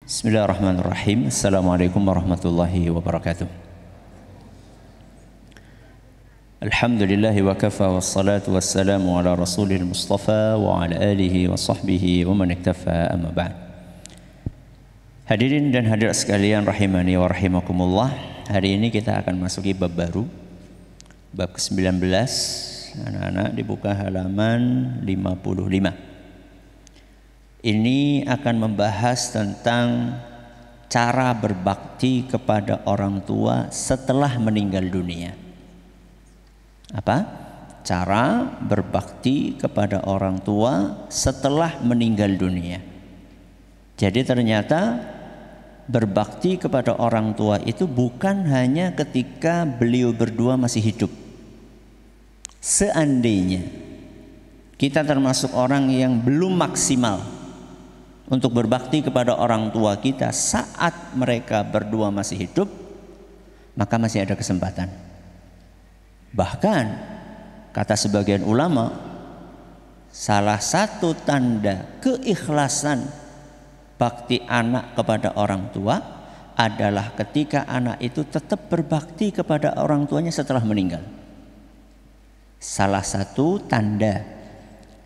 Bismillahirrahmanirrahim. Assalamualaikum warahmatullahi wabarakatuh. Alhamdulillahi wa kafa wassalatu wassalamu ala rasulil mustafa wa ala alihi wa sahbihi wa man iktafa amma ba'd. Hadirin dan hadirat sekalian rahimani wa rahimakumullah. Hari ini kita akan masuki bab baru, bab ke-19. Anak-anak dibuka halaman 55. Ini akan membahas tentang cara berbakti kepada orang tua setelah meninggal dunia. Apa? Cara berbakti kepada orang tua setelah meninggal dunia. Jadi ternyata berbakti kepada orang tua itu bukan hanya ketika beliau berdua masih hidup. Seandainya kita termasuk orang yang belum maksimal untuk berbakti kepada orang tua kita saat mereka berdua masih hidup, maka masih ada kesempatan. Bahkan kata sebagian ulama, salah satu tanda keikhlasan bakti anak kepada orang tua adalah ketika anak itu tetap berbakti kepada orang tuanya setelah meninggal. Salah satu tanda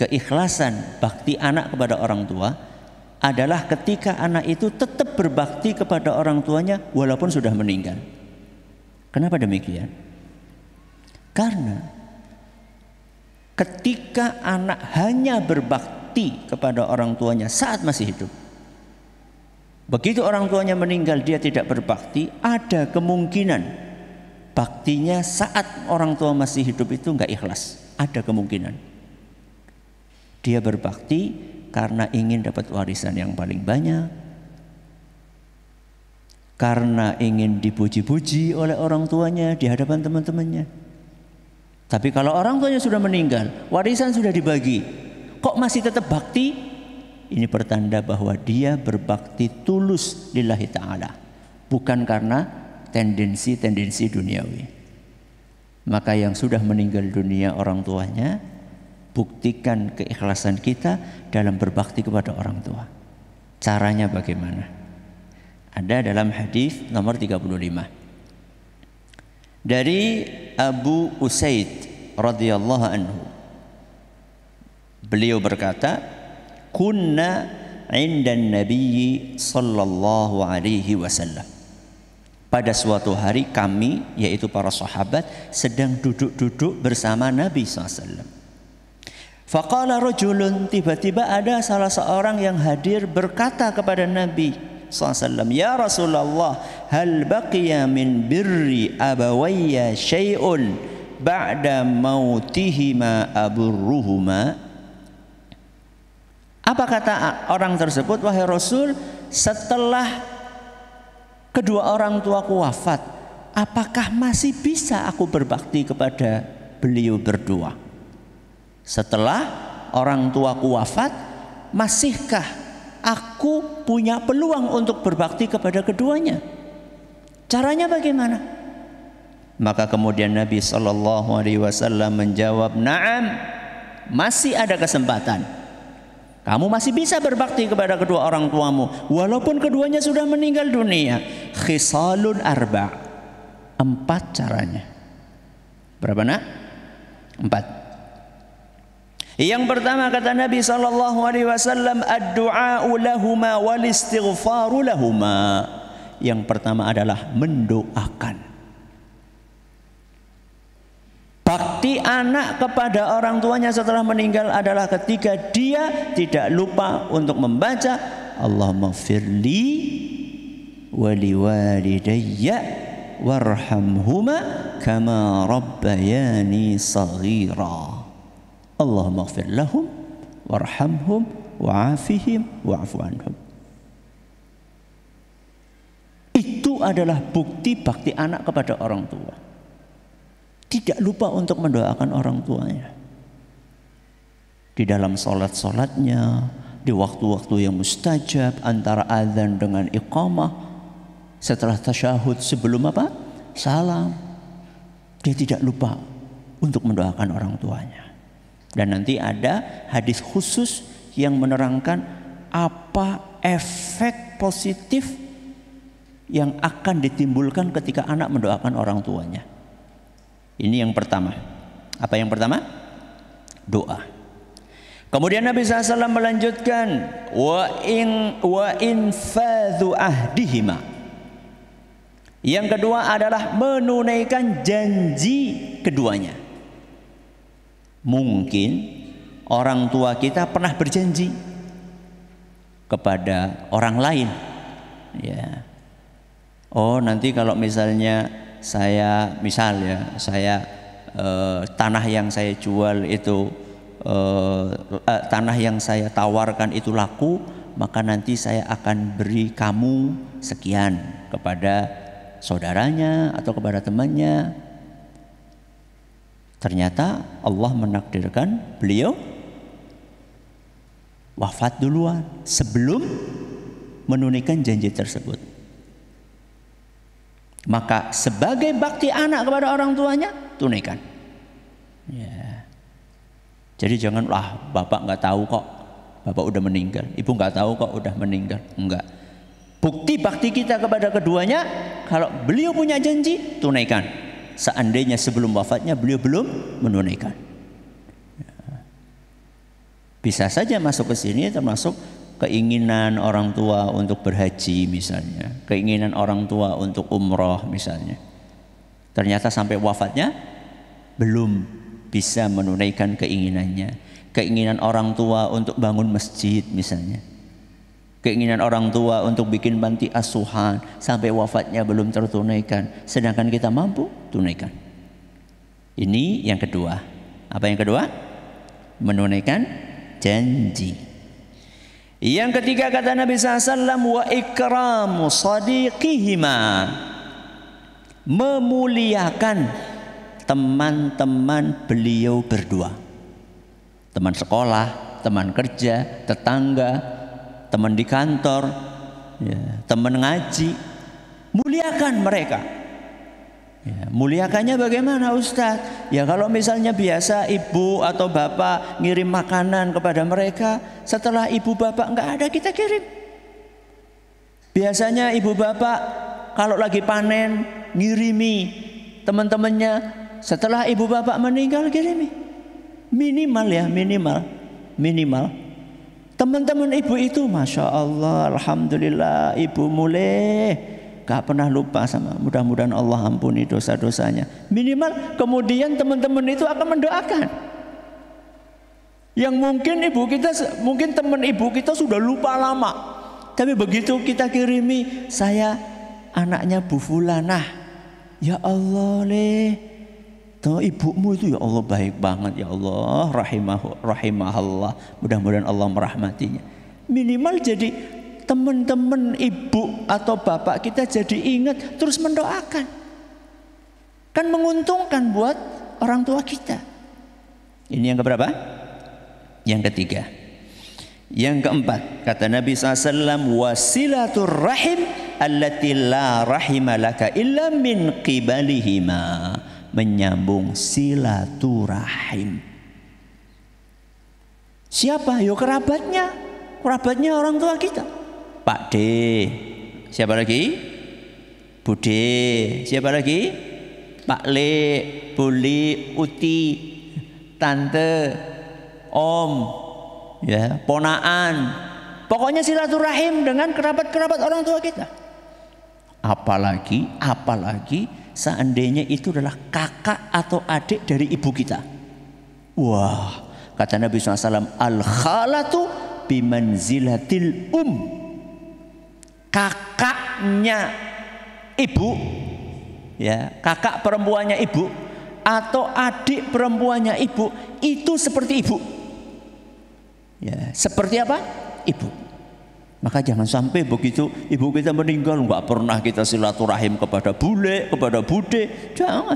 keikhlasan bakti anak kepada orang tua adalah ketika anak itu tetap berbakti kepada orang tuanya walaupun sudah meninggal. Kenapa demikian? Karena ketika anak hanya berbakti kepada orang tuanya saat masih hidup, begitu orang tuanya meninggal dia tidak berbakti, ada kemungkinan baktinya saat orang tua masih hidup itu enggak ikhlas. Ada kemungkinan dia berbakti karena ingin dapat warisan yang paling banyak, karena ingin dipuji-puji oleh orang tuanya di hadapan teman-temannya. Tapi kalau orang tuanya sudah meninggal, warisan sudah dibagi, kok masih tetap bakti? Ini pertanda bahwa dia berbakti tulus lillahi ta'ala, bukan karena tendensi-tendensi duniawi. Maka yang sudah meninggal dunia orang tuanya, buktikan keikhlasan kita dalam berbakti kepada orang tua. Caranya bagaimana? Ada dalam hadis nomor 35 dari Abu Usaid radhiyallahu anhu. Beliau berkata, "Kunna 'indan Nabi sallallahu alaihi wasallam." Pada suatu hari kami, yaitu para sahabat, sedang duduk-duduk bersama Nabi SAW. Faqala rajulun, tiba-tiba ada salah seorang yang hadir berkata kepada Nabi SAW, "Ya Rasulullah, hal baqiya min birri abawayya syai'un ba'da mautihima aburruhuma?" Apa kata orang tersebut? "Wahai Rasul, setelah kedua orang tuaku wafat, apakah masih bisa aku berbakti kepada beliau berdua? Setelah orang tuaku wafat, masihkah aku punya peluang untuk berbakti kepada keduanya? Caranya bagaimana?" Maka kemudian Nabi SAW menjawab, "Na'am, masih ada kesempatan. Kamu masih bisa berbakti kepada kedua orang tuamu walaupun keduanya sudah meninggal dunia. Khisalun arba'." 4 caranya. Berapa nak? 4. Yang pertama kata Nabi SAW, ad-du'a'u lahuma wal istighfaru lahuma. Yang pertama adalah mendoakan. Bakti anak kepada orang tuanya setelah meninggal adalah ketika dia tidak lupa untuk membaca Allahumma firli wali walidayya warhamhuma kama rabbayani saghira. Allahumma ighfir lahum warhamhum wa'afihim wa'fu anhum. Itu adalah bukti bakti anak kepada orang tua. Tidak lupa untuk mendoakan orang tuanya. Di dalam solat-solatnya, di waktu-waktu yang mustajab, antara azan dengan iqamah, setelah tasyahud sebelum apa? Salam. Dia tidak lupa untuk mendoakan orang tuanya. Dan nanti ada hadis khusus yang menerangkan apa efek positif yang akan ditimbulkan ketika anak mendoakan orang tuanya. Ini yang pertama. Apa yang pertama? Doa. Kemudian Nabi SAW melanjutkan wa infadhu ahdihima. Yang kedua adalah menunaikan janji keduanya. Mungkin orang tua kita pernah berjanji kepada orang lain, ya. Oh, nanti kalau misalnya saya tanah yang saya jual itu tanah yang saya tawarkan itu laku, maka nanti saya akan beri kamu sekian kepada saudaranya atau kepada temannya. Ternyata Allah menakdirkan beliau wafat duluan sebelum menunaikan janji tersebut. Maka sebagai bakti anak kepada orang tuanya, tunaikan. Ya. Jadi janganlah bapak nggak tahu kok, bapak udah meninggal, ibu nggak tahu kok udah meninggal. Enggak. Bukti bakti kita kepada keduanya, kalau beliau punya janji, tunaikan. Seandainya sebelum wafatnya beliau belum menunaikan. Bisa saja masuk ke sini termasuk keinginan orang tua untuk berhaji misalnya, keinginan orang tua untuk umroh misalnya. Ternyata sampai wafatnya belum bisa menunaikan keinginannya. Keinginan orang tua untuk bangun masjid misalnya, keinginan orang tua untuk bikin panti asuhan, sampai wafatnya belum tertunaikan, sedangkan kita mampu tunaikan. Ini yang kedua. Apa yang kedua? Menunaikan janji. Yang ketiga kata Nabi SAW, wa ikramu sadiqihima, memuliakan teman-teman beliau berdua, teman sekolah, teman kerja, tetangga, teman di kantor, ya, teman ngaji. Muliakan mereka. Ya, muliakannya bagaimana Ustadz? Ya kalau misalnya biasa ibu atau bapak ngirim makanan kepada mereka, setelah ibu bapak nggak ada kita kirim. Biasanya ibu bapak kalau lagi panen ngirimi teman-temannya, setelah ibu bapak meninggal kirimi. Minimal ya, minimal. Teman-teman ibu itu, Masya Allah, Alhamdulillah, ibu mulai gak pernah lupa sama, mudah-mudahan Allah ampuni dosa-dosanya. Minimal kemudian teman-teman itu akan mendoakan. Yang mungkin teman ibu kita sudah lupa lama, tapi begitu kita kirimi, saya anaknya Bu Fulanah, ya Allah tuh ibumu itu ya Allah baik banget, ya Allah rahimahullah, mudah-mudahan Allah merahmatinya. Minimal jadi teman-teman ibu atau bapak kita jadi ingat terus mendoakan, kan menguntungkan buat orang tua kita. Ini yang keberapa? Yang ketiga. Yang keempat kata Nabi SAW, wasilatur rahim allati la rahima laka illa min qibalihima, menyambung silaturahim. Siapa? Yo kerabatnya orang tua kita. Pak D, siapa lagi? Bude, siapa lagi? Pak Le, Buli, Uti, Tante, Om, ya, ponaan. Pokoknya silaturahim dengan kerabat-kerabat orang tua kita. Apalagi seandainya itu adalah kakak atau adik dari ibu kita. Wah, kata Nabi SAW, al-khalatu bimanzilatil kakaknya ibu, ya, kakak perempuannya ibu atau adik perempuannya ibu itu seperti ibu, ya, seperti apa? Ibu. Maka jangan sampai begitu ibu kita meninggal nggak pernah kita silaturahim kepada bule, kepada bude, jangan.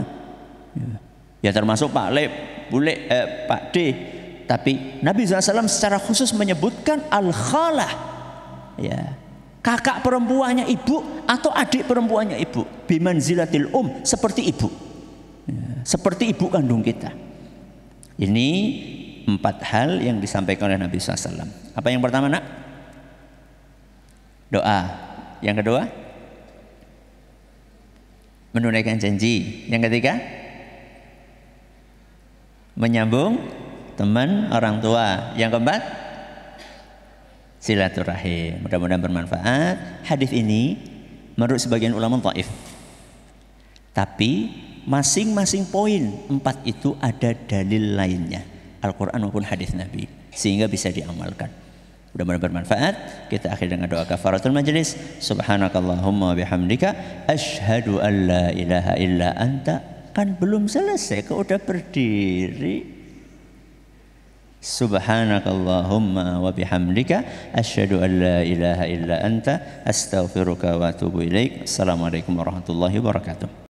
Ya termasuk Pak Le, bule, Pak D. Tapi Nabi SAW secara khusus menyebutkan al-khalah, ya, kakak perempuannya ibu atau adik perempuannya ibu, bimanzilatil seperti ibu, ya, seperti ibu kandung kita. Ini 4 hal yang disampaikan oleh Nabi SAW. Apa yang pertama nak? Doa. Yang kedua, menunaikan janji. Yang ketiga, menyambung teman orang tua. Yang keempat, silaturahim. Mudah-mudahan bermanfaat. Hadis ini menurut sebagian ulama dhaif. Tapi masing-masing poin 4 itu ada dalil lainnya, Al-Quran maupun hadis Nabi, sehingga bisa diamalkan. Mudah-mudahan bermanfaat. Kita akhiri dengan doa kafaratul majlis. Subhanakallahumma bihamdika asyhadu an la ilaha illa anta. Kan belum selesai, kok udah berdiri. Subhanakallahumma wa bihamdika asyhadu an la ilaha illa anta astaghfiruka wa atubu ilaik. Assalamualaikum warahmatullahi wabarakatuh.